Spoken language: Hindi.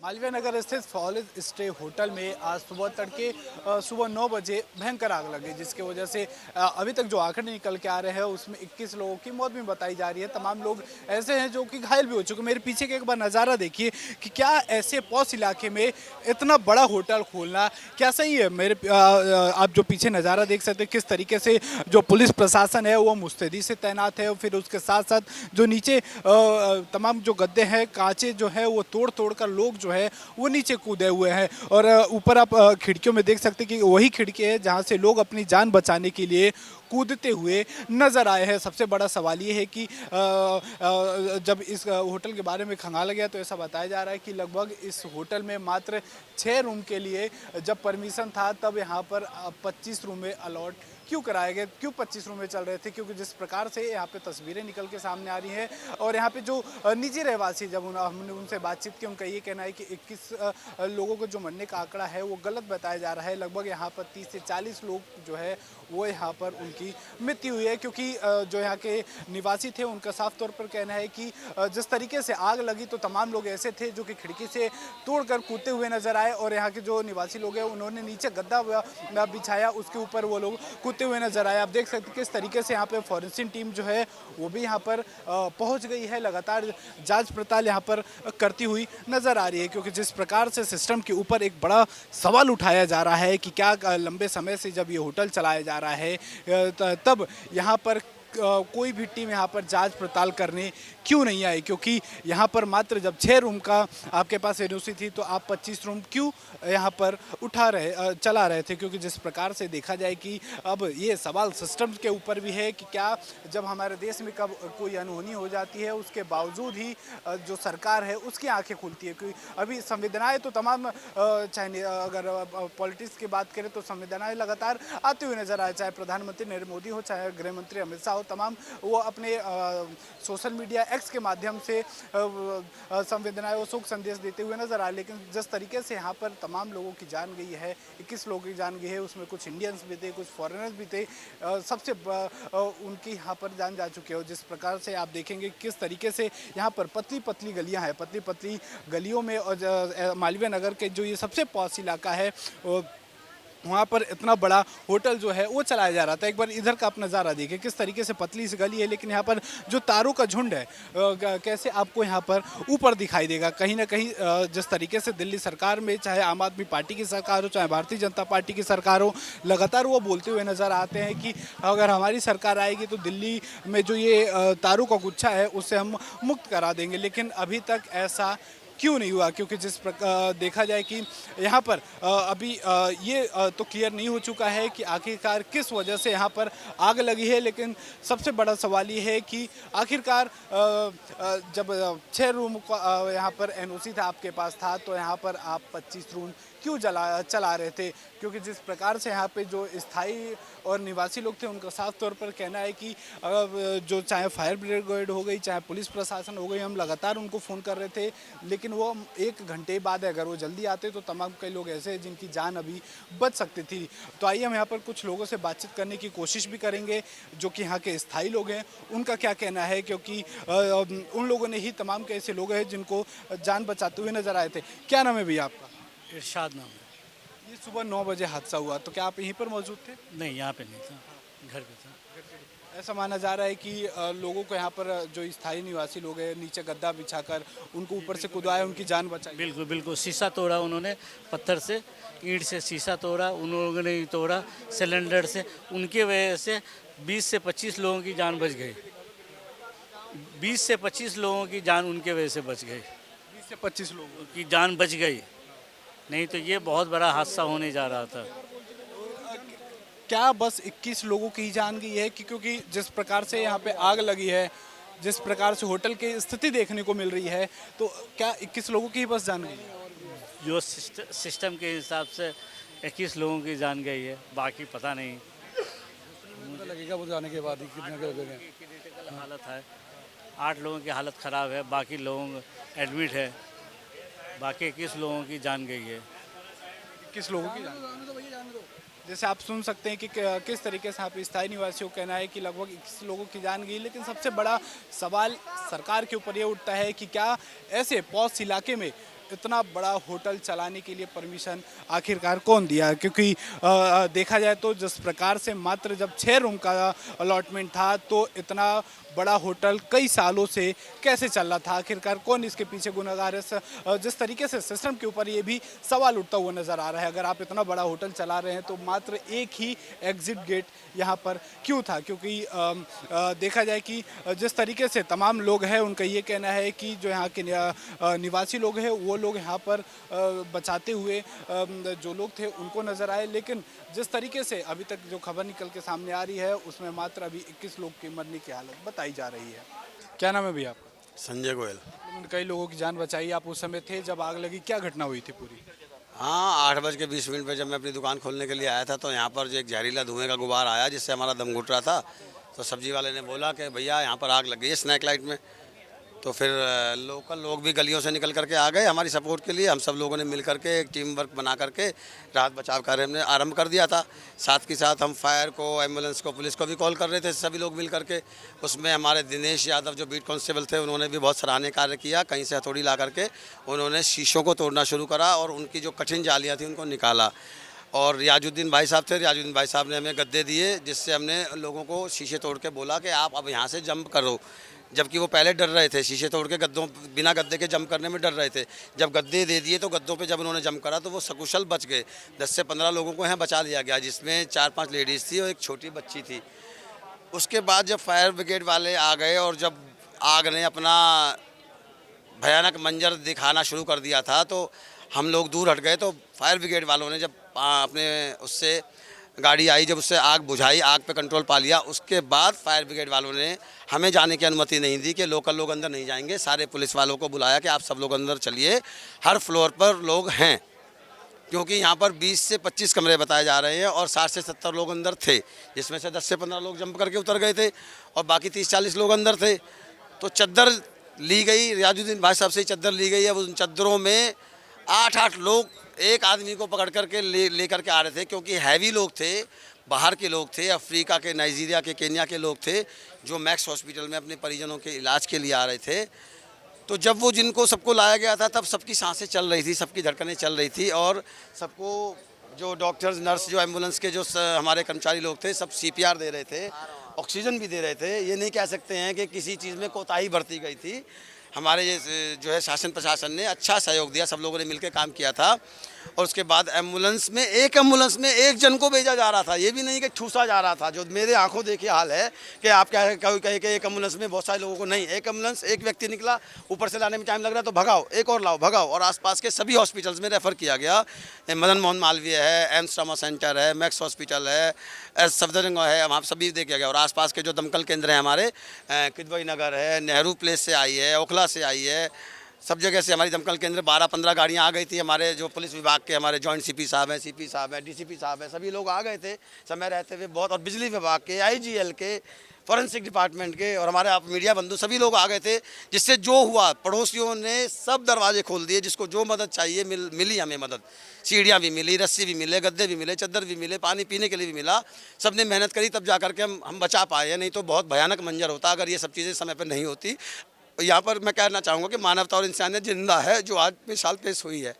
मालवीय नगर स्थित फॉरेस्ट स्टे होटल में आज सुबह तड़के सुबह 9 बजे भयंकर आग लगी, जिसकी वजह से अभी तक जो आंकड़े निकल के आ रहे हैं उसमें 21 लोगों की मौत भी बताई जा रही है। तमाम लोग ऐसे हैं जो कि घायल भी हो चुके हैं। मेरे पीछे के एक बार नज़ारा देखिए कि क्या ऐसे पॉश इलाके में इतना बड़ा होटल खोलना क्या सही है। आप जो पीछे नज़ारा देख सकते हैं किस तरीके से जो पुलिस प्रशासन है वो मुस्तैदी से तैनात है। फिर उसके साथ साथ जो नीचे तमाम जो गद्दे हैं कांचे जो है वो तोड़ तोड़ कर लोग जो है वो नीचे कूदे हुए हैं। और ऊपर आप खिड़कियों में देख सकते हैं कि वही खिड़की है जहां से लोग अपनी जान बचाने के लिए कूदते हुए नजर आए हैं। सबसे बड़ा सवाल ये है कि जब इस होटल के बारे में खंगाला गया तो ऐसा बताया जा रहा है कि लगभग इस होटल में मात्र 6 रूम के लिए जब परमिशन था तब यहाँ पर 25 रूम में अलॉट क्यों कराए गए, क्यों 25 रूम में चल रहे थे, क्योंकि जिस प्रकार से यहाँ पे तस्वीरें निकल के सामने आ रही हैं और यहाँ पे जो निजी रहवासी जब हमने उनसे बातचीत की उनका ये कहना है कि 21 लोगों को जो मरने का आंकड़ा है वो गलत बताया जा रहा है। लगभग यहाँ पर 30 से 40 लोग जो है वो यहाँ पर उनकी मृत्यु हुई है, क्योंकि जो यहाँ के निवासी थे उनका साफ तौर पर कहना है कि जिस तरीके से आग लगी तो तमाम लोग ऐसे थे जो कि खिड़की से तोड़कर कूदते हुए नजर आए और यहाँ के जो निवासी लोग हैं उन्होंने नीचे गद्दा बिछाया, उसके ऊपर वो लोग कूदते हुए नजर आए। आप देख सकते हैं किस तरीके से यहाँ पे फॉरेंसिक टीम जो है वो भी यहाँ पर पहुंच गई है, लगातार जांच पड़ताल यहाँ पर करती हुई नजर आ रही है, क्योंकि जिस प्रकार से सिस्टम के ऊपर एक बड़ा सवाल उठाया जा रहा है कि क्या लंबे समय से जब ये होटल चलाया जा रहा है तब यहाँ पर कोई भी टीम यहाँ पर जांच पड़ताल करने क्यों नहीं आई, क्योंकि यहाँ पर मात्र जब 6 रूम का आपके पास एनओसी थी तो आप 25 रूम क्यों यहाँ पर चला रहे थे। क्योंकि जिस प्रकार से देखा जाए कि अब ये सवाल सिस्टम के ऊपर भी है कि क्या जब हमारे देश में कब कोई अनहोनी हो जाती है उसके बावजूद ही जो सरकार है उसकी आंखें खुलती है। क्योंकि अभी संवेदनाएं तो तमाम चाहे अगर पॉलिटिक्स की बात करें तो संवेदनाएं लगातार आती हुई नजर आए, चाहे प्रधानमंत्री नरेंद्र मोदी हो चाहे गृह मंत्री अमित शाह हो, तमाम वो अपने सोशल मीडिया एक्स के माध्यम से संवेदनाएं और शोक संदेश देते हुए नजर आए। लेकिन जिस तरीके से यहाँ पर तमाम लोगों की जान गई है, 21 लोगों की जान गई है, उसमें कुछ इंडियंस भी थे, कुछ फॉरेनर्स भी थे, सबसे उनकी यहाँ पर जान जा चुकी है। जिस प्रकार से आप देखेंगे किस तरीके से यहाँ पर पतली पतली गलियाँ हैं, पतली पतली गलियों में और मालवीय नगर के जो ये सबसे पॉश इलाका है वहाँ पर इतना बड़ा होटल जो है वो चलाया जा रहा था। एक बार इधर का आप नज़ारा देखिए किस तरीके से पतली सी गली है, लेकिन यहाँ पर जो तारों का झुंड है कैसे आपको यहाँ पर ऊपर दिखाई देगा। कहीं ना कहीं जिस तरीके से दिल्ली सरकार में चाहे आम आदमी पार्टी की सरकार हो चाहे भारतीय जनता पार्टी की सरकार हो, लगातार वो बोलते हुए नज़र आते हैं कि अगर हमारी सरकार आएगी तो दिल्ली में जो ये तारों का गुच्छा है उससे हम मुक्त करा देंगे। लेकिन अभी तक ऐसा क्यों नहीं हुआ, क्योंकि जिस प्रकार देखा जाए कि यहाँ पर अभी ये तो क्लियर नहीं हो चुका है कि आखिरकार किस वजह से यहाँ पर आग लगी है। लेकिन सबसे बड़ा सवाल ये है कि आखिरकार जब 6 रूम का यहाँ पर एनओसी था आपके पास था तो यहाँ पर आप 25 रूम क्यों चला रहे थे। क्योंकि जिस प्रकार से यहाँ पे जो स्थायी और निवासी लोग थे उनका साफ तौर पर कहना है कि जो चाहे फायर ब्रिगेड हो गई चाहे पुलिस प्रशासन हो गई, हम लगातार उनको फ़ोन कर रहे थे, लेकिन वो 1 घंटे बाद अगर वो जल्दी आते तो तमाम कई लोग ऐसे हैं जिनकी जान अभी बच सकती थी। तो आइए हम यहाँ पर कुछ लोगों से बातचीत करने की कोशिश भी करेंगे जो कि यहाँ के स्थायी लोग हैं, उनका क्या कहना है, क्योंकि उन लोगों ने ही तमाम के ऐसे लोग हैं जिनको जान बचाते हुए नजर आए थे। क्या नाम है भैया आपका? इरशाद नाम है। ये सुबह 9 बजे हादसा हुआ तो क्या आप यहीं पर मौजूद थे? नहीं, यहाँ पे नहीं था, घर पे था। ऐसा माना जा रहा है कि लोगों को यहाँ पर जो स्थायी निवासी लोग हैं नीचे गद्दा बिछाकर उनको ऊपर से कूदवाया, उनकी जान बचाई। बिल्कुल बिल्कुल, शीशा तोड़ा उन्होंने, पत्थर से ईंट से शीशा तोड़ा उन लोगों ने ही तोड़ा, सिलेंडर से। उनकी वजह से 20 से 25 लोगों की जान बच गई। 20 से 25 लोगों की जान उनके वजह से बच गई। 20 से 25 लोगों की जान बच गई, नहीं तो ये बहुत बड़ा हादसा होने जा रहा था। क्या बस 21 लोगों की जान गई है कि क्योंकि जिस प्रकार से यहाँ पे आग लगी है, जिस प्रकार से होटल की स्थिति देखने को मिल रही है, तो क्या 21 लोगों की ही बस जान गई है? जो सिस्टम के हिसाब से 21 लोगों की जान गई है, बाकी पता नहीं लगेगा वो जाने के बाद ही कितने लगेगा। क्रिटिकल हालत है, 8 लोगों की हालत ख़राब है, बाकी लोग एडमिट है, बाकी 21 लोगों की जान गई है। 21 लोगों की जान, जैसे आप सुन सकते हैं कि किस तरीके से यहाँ पे स्थायी निवासियों का कहना है कि लगभग 21 लोगों की जान गई। लेकिन सबसे बड़ा सवाल सरकार के ऊपर ये उठता है कि क्या ऐसे पॉश इलाके में इतना बड़ा होटल चलाने के लिए परमिशन आखिरकार कौन दिया? क्योंकि देखा जाए तो जिस प्रकार से मात्र जब 6 रूम का अलॉटमेंट था तो इतना बड़ा होटल कई सालों से कैसे चल रहा था? आखिरकार कौन इसके पीछे गुनहगार है? जिस तरीके से सिस्टम के ऊपर ये भी सवाल उठता हुआ नजर आ रहा है। अगर आप इतना बड़ा होटल चला रहे हैं तो मात्र एक ही एग्जिट गेट यहाँ पर क्यों था? क्योंकि देखा जाए कि जिस तरीके से तमाम लोग हैं उनका ये कहना है कि जो यहाँ के निवासी लोग हैं वो लोग यहाँ पर बचाते हुए जो लोग थे उनको नजर आए, लेकिन जिस तरीके से अभी तक जो खबर निकल के सामने आ रही है उसमें मात्र अभी 21 लोग की मरने की हालत बताई जा रही है। क्या नाम है भैया आपका? संजय गोयल। कई लोगों की जान बचाई, आप उस समय थे जब आग लगी, क्या घटना हुई थी पूरी? हाँ, 8:20 पे जब मैं अपनी दुकान खोलने के लिए आया था तो यहाँ पर जो एक जहरीला धुएं का गुबार आया जिससे हमारा दम घुट रहा था। तो सब्जी वाले ने बोला कि भैया यहाँ पर आग लग गई है स्नैक लाइट में। तो फिर लोकल लोग भी गलियों से निकल करके आ गए हमारी सपोर्ट के लिए। हम सब लोगों ने मिल करके एक टीम वर्क बना करके राहत बचाव कार्य हमने आरंभ कर दिया था। साथ के साथ हम फायर को, एम्बुलेंस को, पुलिस को भी कॉल कर रहे थे सभी लोग मिल करके। उसमें हमारे दिनेश यादव जो बीट कांस्टेबल थे उन्होंने भी बहुत सराहनीय कार्य किया। कहीं से हथौड़ी ला करके उन्होंने शीशों को तोड़ना शुरू करा और उनकी जो कठिन जालियाँ थी उनको निकाला। और रियाजुद्दीन भाई साहब थे, रियाजुद्दीन भाई साहब ने हमें गद्दे दिए जिससे हमने लोगों को शीशे तोड़ के बोला कि आप अब यहाँ से जंप करो, जबकि वो पहले डर रहे थे। शीशे तोड़ के गद्दों बिना गद्दे के जंप करने में डर रहे थे। जब गद्दे दे दिए तो गद्दों पे जब उन्होंने जंप करा तो वो सकुशल बच गए। 10 से 15 लोगों को यहाँ बचा लिया गया जिसमें 4-5 लेडीज़ थी और एक छोटी बच्ची थी। उसके बाद जब फायर ब्रिगेड वाले आ गए और जब आग ने अपना भयानक मंजर दिखाना शुरू कर दिया था तो हम लोग दूर हट गए। तो फायर ब्रिगेड वालों ने जब अपने उससे गाड़ी आई, जब उससे आग बुझाई, आग पे कंट्रोल पा लिया, उसके बाद फायर ब्रिगेड वालों ने हमें जाने की अनुमति नहीं दी कि लोकल लोग अंदर नहीं जाएंगे। सारे पुलिस वालों को बुलाया कि आप सब लोग अंदर चलिए, हर फ्लोर पर लोग हैं, क्योंकि यहाँ पर 20 से 25 कमरे बताए जा रहे हैं और 60 से 70 लोग अंदर थे, जिसमें से 10 से 15 लोग जंप करके उतर गए थे और बाकी 30-40 लोग अंदर थे। तो चद्दर ली गई, रियाजुद्दीन भाई साहब से ही चद्दर ली गई। अब उन चद्दरों में 8-8 लोग एक आदमी को पकड़ करके ले करके आ रहे थे, क्योंकि हैवी लोग थे, बाहर के लोग थे, अफ्रीका के, नाइजीरिया के, केन्या के लोग थे जो मैक्स हॉस्पिटल में अपने परिजनों के इलाज के लिए आ रहे थे। तो जब वो जिनको सबको लाया गया था तब सबकी सांसें चल रही थी, सबकी धड़कनें चल रही थी और सबको जो डॉक्टर्स, नर्स, जो एम्बुलेंस के जो हमारे कर्मचारी लोग थे सब CPR दे रहे थे, ऑक्सीजन भी दे रहे थे। ये नहीं कह सकते हैं कि किसी चीज़ में कोताही बरती गई थी। हमारे जो है शासन प्रशासन ने अच्छा सहयोग दिया, सब लोगों ने मिलकर काम किया था। और उसके बाद एम्बुलेंस में एक जन को भेजा जा रहा था, ये भी नहीं कि ठूसा जा रहा था, जो मेरे आंखों देखे हाल है कि आप क्या कहे कि एक एम्बुलेंस में बहुत सारे लोगों को नहीं। एक एम्बुलेंस, एक व्यक्ति निकला, ऊपर से लाने में टाइम लग रहा है तो भगाओ, एक और लाओ, भगाओ। और आसपास के सभी हॉस्पिटल्स में रेफ़र किया गया। मदन मोहन मालवीय है, एम्स ट्रामा सेंटर है, मैक्स हॉस्पिटल है, सफदरजंग है, वहाँ सभी देखा गया। और आसपास के जो दमकल केंद्र हैं हमारे, किदवई नगर है, नेहरू प्लेस से आई है, ओखला से आई है, सब जगह से हमारी दमकल केंद्र 12-15 गाड़ियाँ आ गई थी। हमारे जो पुलिस विभाग के हमारे जॉइंट CP साहब हैं, CP साहब हैं, DCP साहब हैं, सभी लोग आ गए थे समय रहते हुए बहुत। और बिजली विभाग के, IGL के, फॉरेंसिक डिपार्टमेंट के और हमारे आप मीडिया बंधु सभी लोग आ गए थे। जिससे जो हुआ, पड़ोसियों ने सब दरवाजे खोल दिए, जिसको जो मदद चाहिए मिली हमें मदद। सीढ़ियाँ भी मिली, रस्सी भी मिले, गद्दे भी मिले, चद्दर भी मिले, पानी पीने के लिए भी मिला। सब ने मेहनत करी तब जा करके हम बचा पाए हैं, नहीं तो बहुत भयानक मंजर होता अगर ये सब चीज़ें समय पर नहीं होती। यहाँ पर मैं कहना चाहूँगा कि मानवता और इंसानियत जिंदा है, जो आज मिसाल पेश हुई है।